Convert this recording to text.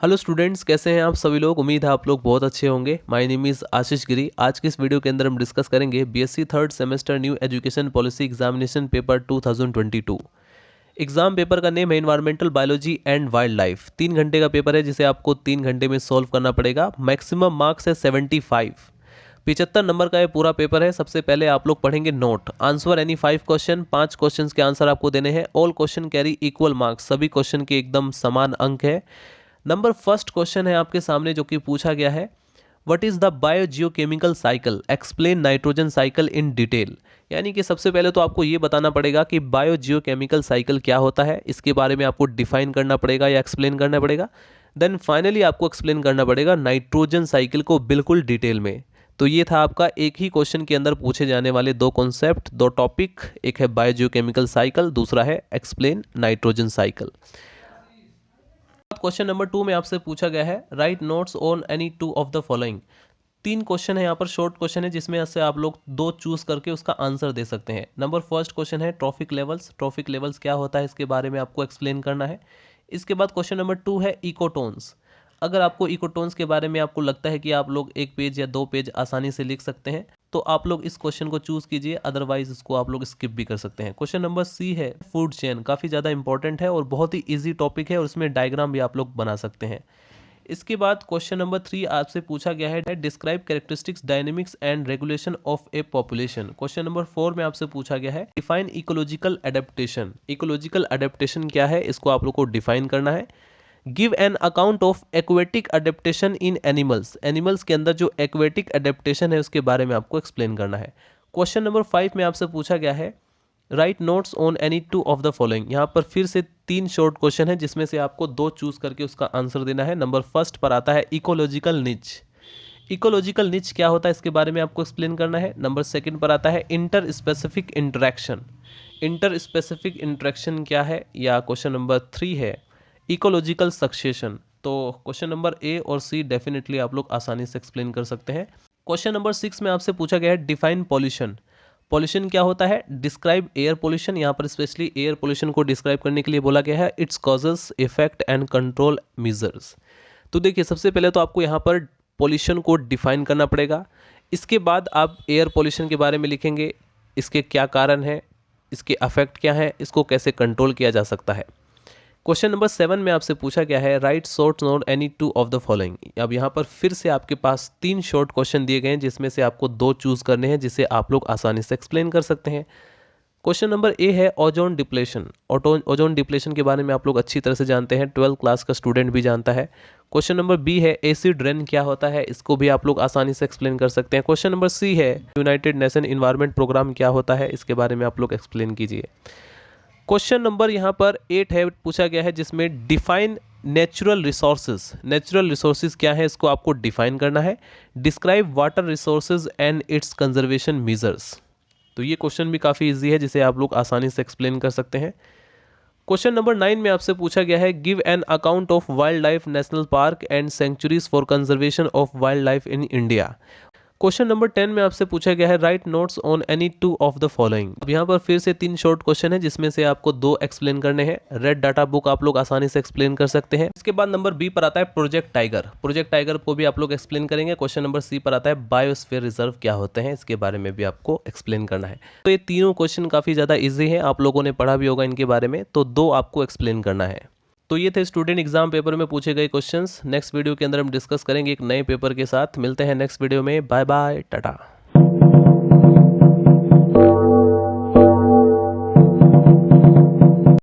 Hello students, कैसे हैं आप सभी लोग। उम्मीद है आप लोग बहुत अच्छे होंगे। माय नेम इज़ आशीष गिरी। आज की इस वीडियो के अंदर हम डिस्कस करेंगे BSc third semester new education policy examination paper 2022। Exam paper का नेम है environmental biology and wild life. 3 घंटे का पेपर है जिसे आपको 3 घंटे में सॉल्व करना पड़ेगा। मैक्सिमम मार्क्स है 75। 75 नंबर का ये पूरा पेपर है। सबसे पहले आप लोग पढ़ेंगे note, answer any 5 question. 5 question के आंसर आपको देने हैं। All question carry equal marks, सभी क्वेश्चन के एकदम समान अंक है। नंबर फर्स्ट क्वेश्चन है आपके सामने जो कि पूछा गया है, what is the biogeochemical cycle, explain nitrogen cycle in detail. यानी कि सबसे पहले तो आपको ये बताना पड़ेगा कि बायोजियोकेमिकल साइकिल क्या होता है, इसके बारे में आपको डिफाइन करना पड़ेगा या एक्सप्लेन करना पड़ेगा। देन फाइनली आपको एक्सप्लेन करना पड़ेगा नाइट्रोजन साइकिल को बिल्कुल डिटेल में। तो ये था आपका एक ही क्वेश्चन के अंदर पूछे जाने वाले दो कॉन्सेप्ट, दो टॉपिक। एक है बायोजियोकेमिकल साइकिल, दूसरा है explain nitrogen cycle. Question number 2 में आपसे पूछा गया है, write notes on any 2 of the following. 3 question है यहाँ पर, शॉर्ट क्वेश्चन है जिसमें से आप लोग 2 चूज करके उसका आंसर दे सकते हैं। नंबर फर्स्ट क्वेश्चन है ट्रॉफिक लेवल्स। ट्रॉफिक लेवल्स क्या होता है इसके बारे में आपको एक्सप्लेन करना है। इसके बाद क्वेश्चन नंबर 2 है इकोटोन्स। अगर आपको इकोटोन्स के बारे में आपको लगता है कि आप लोग 1 पेज या 2 पेज आसानी से लिख सकते हैं तो आप लोग इस क्वेश्चन को चूज कीजिए, अदरवाइज इसको आप लोग स्किप भी कर सकते हैं। क्वेश्चन नंबर सी है फूड चेन। काफ़ी ज़्यादा इंपॉर्टेंट है और बहुत ही इजी टॉपिक है और इसमें डायग्राम भी आप लोग बना सकते हैं। इसके बाद क्वेश्चन नंबर 3 आपसे पूछा गया है, describe characteristics dynamics and regulation of A population. Question number 4 में आपसे पूछा गया है, define ecological adaptation. Ecological adaptation क्या है, इसको आप लोग को डिफाइन करना है। Give an account of aquatic adaptation in animals. Animals के अंदर जो एक्वेटिक अडेप्टेशन है उसके बारे में आपको एक्सप्लेन करना है। क्वेश्चन नंबर 5 में आपसे पूछा गया है, write notes on any 2 of the following. यहाँ पर फिर से 3 शॉर्ट क्वेश्चन है जिसमें से आपको 2 चूज करके उसका आंसर देना है। नंबर फर्स्ट पर आता है इकोलॉजिकल निच। इकोलॉजिकल निच क्या होता है इसके बारे में आपको एक्सप्लेन करना है। नंबर सेकंड पर आता है inter specific interaction. Inter specific interaction क्या है, या क्वेश्चन नंबर 3 है इकोलॉजिकल सक्सेशन। तो क्वेश्चन नंबर ए और सी डेफिनेटली आप लोग आसानी से एक्सप्लेन कर सकते हैं। क्वेश्चन नंबर 6 में आपसे पूछा गया है, डिफाइन पॉल्यूशन। पॉल्यूशन क्या होता है, डिस्क्राइब एयर पॉल्यूशन। यहाँ पर स्पेशली एयर पॉल्यूशन को डिस्क्राइब करने के लिए बोला गया है, it's causes, effect and control measures. तो देखिए सबसे पहले तो आपको यहाँ पर पॉल्यूशन को डिफाइन करना पड़ेगा। इसके बाद आप एयर पॉल्यूशन के बारे में लिखेंगे, इसके क्या कारण है, इसके अफेक्ट क्या है, इसको कैसे कंट्रोल किया जा सकता है। क्वेश्चन नंबर 7 में आपसे पूछा गया है, right short note any 2 of the following. अब यहाँ पर फिर से आपके पास 3 शॉर्ट क्वेश्चन दिए गए हैं जिसमें से आपको 2 चूज करने हैं जिसे आप लोग आसानी से एक्सप्लेन कर सकते हैं। क्वेश्चन नंबर ए है ओजोन डिप्लेशन। ओजोन डिप्लेशन के बारे में आप लोग अच्छी तरह से जानते हैं, 12th क्लास का स्टूडेंट भी जानता है। क्वेश्चन नंबर बी है एसिड रेन क्या होता है, इसको भी आप लोग आसानी से एक्सप्लेन कर सकते हैं। क्वेश्चन नंबर सी है यूनाइटेड नेशन इन्वायरमेंट प्रोग्राम क्या होता है, इसके बारे में आप लोग एक्सप्लेन कीजिए। क्वेश्चन नंबर यहाँ पर 8 है, पूछा गया है जिसमें define natural resources. Natural resources क्या है इसको आपको डिफाइन करना है। Describe water resources and it's conservation measures. तो ये क्वेश्चन भी काफ़ी इजी है जिसे आप लोग आसानी से एक्सप्लेन कर सकते हैं। क्वेश्चन नंबर 9 में आपसे पूछा गया है, give an account of wild life national park and sanctuaries for conservation of wild life in India. Question number 10 में आपसे पूछा गया है, write notes on any 2 of the following. अब यहाँ पर फिर से 3 शॉर्ट क्वेश्चन है जिसमें से आपको 2 एक्सप्लेन करने हैं। रेड डाटा बुक आप लोग आसानी से एक्सप्लेन कर सकते हैं। इसके बाद नंबर बी पर आता है प्रोजेक्ट टाइगर। प्रोजेक्ट टाइगर को भी आप लोग एक्सप्लेन करेंगे। क्वेश्चन नंबर सी पर आता है बायोस्फीयर रिजर्व क्या होते हैं, इसके बारे में भी आपको एक्सप्लेन करना है। तो ये तीनों क्वेश्चन काफ़ी ज़्यादा ईजी है, आप लोगों ने पढ़ा भी होगा इनके बारे में, तो 2 आपको एक्सप्लेन करना है। तो ये थे स्टूडेंट एग्जाम पेपर में पूछे गए क्वेश्चंस। नेक्स्ट वीडियो के अंदर हम डिस्कस करेंगे एक नए पेपर के साथ। मिलते हैं नेक्स्ट वीडियो में। Bye bye, Tata.